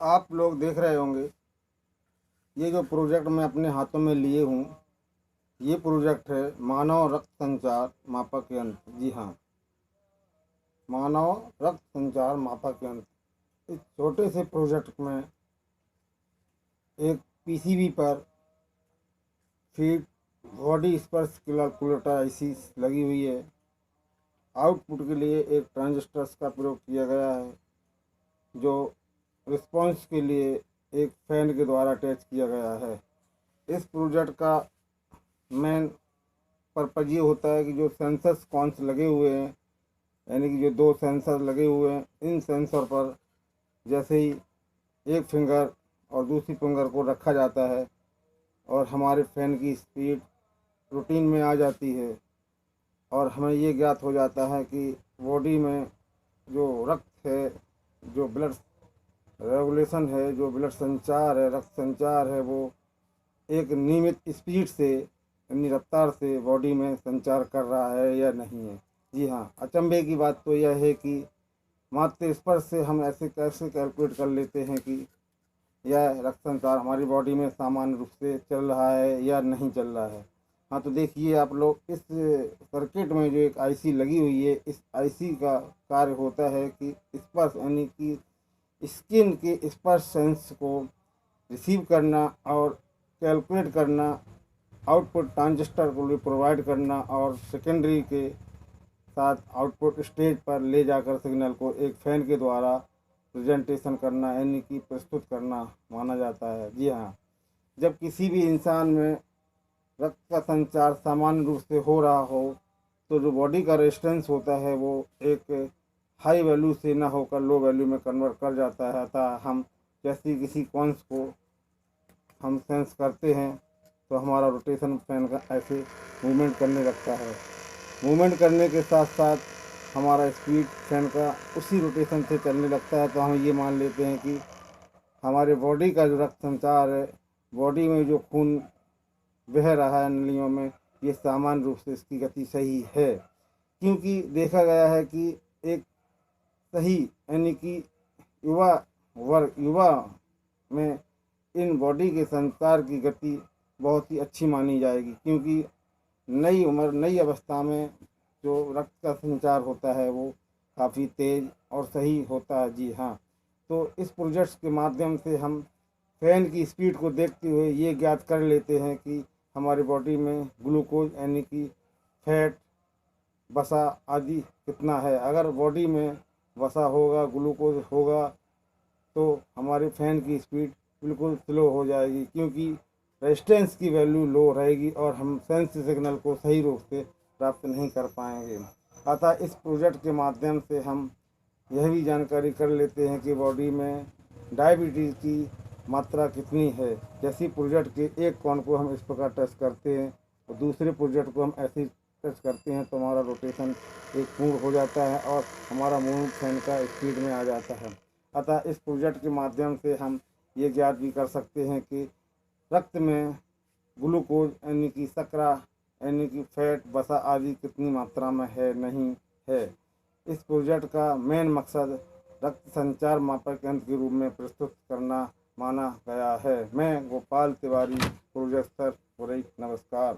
आप लोग देख रहे होंगे, ये जो प्रोजेक्ट मैं अपने हाथों में लिए हूँ, ये प्रोजेक्ट है मानव रक्त संचार मापक यंत्र। जी हाँ, मानव रक्त संचार मापक यंत्र। इस छोटे से प्रोजेक्ट में एक पीसीबी पर फीड बॉडी स्पर्श कैलकुलेटर ऐसी लगी हुई है। आउटपुट के लिए एक ट्रांजिस्टर्स का प्रयोग किया गया है, जो रिस्पॉन्स के लिए एक फैन के द्वारा अटैच किया गया है। इस प्रोजेक्ट का मेन पर्पज ये होता है कि जो सेंसर्स कॉन्स लगे हुए हैं, यानी कि जो दो सेंसर लगे हुए हैं, इन सेंसर पर जैसे ही एक फिंगर और दूसरी फिंगर को रखा जाता है और हमारे फ़ैन की स्पीड रूटीन में आ जाती है और हमें ये ज्ञात हो जाता है कि बॉडी में जो रक्त है, जो ब्लड रेगुलेशन है, जो ब्लड संचार है, रक्त संचार है, वो एक नियमित स्पीड से यानी रफ्तार से बॉडी में संचार कर रहा है या नहीं है। जी हाँ, अचंभे की बात तो यह है कि मात्र स्पर्श से हम ऐसे कैसे कैलकुलेट कर लेते हैं कि यह रक्त संचार हमारी बॉडी में सामान्य रूप से चल रहा है या नहीं चल रहा है। हाँ, तो देखिए आप लोग, इस सर्किट में जो एक आईसी लगी हुई है, इस आईसी का कार्य होता है कि स्पर्श यानी कि स्किन के स्पर्श सेंस को रिसीव करना और कैलकुलेट करना, आउटपुट ट्रांजिस्टर को भी प्रोवाइड करना और सेकेंडरी के साथ आउटपुट स्टेज पर ले जाकर सिग्नल को एक फैन के द्वारा प्रेजेंटेशन करना यानी कि प्रस्तुत करना माना जाता है। जी हाँ, जब किसी भी इंसान में रक्त का संचार सामान्य रूप से हो रहा हो, तो जो बॉडी का रेजिस्टेंस होता है वो एक हाई वैल्यू से ना होकर लो वैल्यू में कन्वर्ट कर जाता है। अतः हम जैसे किसी कॉन्स को हम सेंस करते हैं तो हमारा रोटेशन फैन का ऐसे मूवमेंट करने लगता है। मूवमेंट करने के साथ साथ हमारा स्पीड फैन का उसी रोटेशन से चलने लगता है। तो हम ये मान लेते हैं कि हमारे बॉडी का जो रक्त संचार है, बॉडी में जो खून बह रहा है नलियों में, ये सामान्य रूप से इसकी गति सही है। क्योंकि देखा गया है कि एक सही यानी कि युवा में इन बॉडी के संचार की गति बहुत ही अच्छी मानी जाएगी, क्योंकि नई उम्र नई अवस्था में जो रक्त का संचार होता है वो काफ़ी तेज़ और सही होता है। जी हाँ, तो इस प्रोजेक्ट्स के माध्यम से हम फैन की स्पीड को देखते हुए ये ज्ञात कर लेते हैं कि हमारी बॉडी में ग्लूकोज यानी कि फैट, वसा आदि कितना है। अगर बॉडी में वसा होगा, ग्लूकोज होगा, तो हमारे फैन की स्पीड बिल्कुल स्लो हो जाएगी, क्योंकि रेजिस्टेंस की वैल्यू लो रहेगी और हम सेंस सिग्नल को सही रूप से प्राप्त नहीं कर पाएंगे। अतः इस प्रोजेक्ट के माध्यम से हम यह भी जानकारी कर लेते हैं कि बॉडी में डायबिटीज़ की मात्रा कितनी है। जैसे प्रोजेक्ट के एक कॉन को हम इस प्रकार टच करते हैं और दूसरे प्रोजेक्ट को हम ऐसे टच करते हैं तो हमारा रोटेशन एक पूर्ण हो जाता है और हमारा मूव फैन का स्पीड में आ जाता है। अतः इस प्रोजेक्ट के माध्यम से हम ये ज्ञात भी कर सकते हैं कि रक्त में ग्लूकोज यानी कि शर्करा यानी कि फैट, वसा आदि कितनी मात्रा में है नहीं है। इस प्रोजेक्ट का मेन मकसद रक्त संचार मापक यंत्र के रूप में प्रस्तुत करना माना गया है। मैं गोपाल तिवारी, प्रोजेक्ट सर, नमस्कार।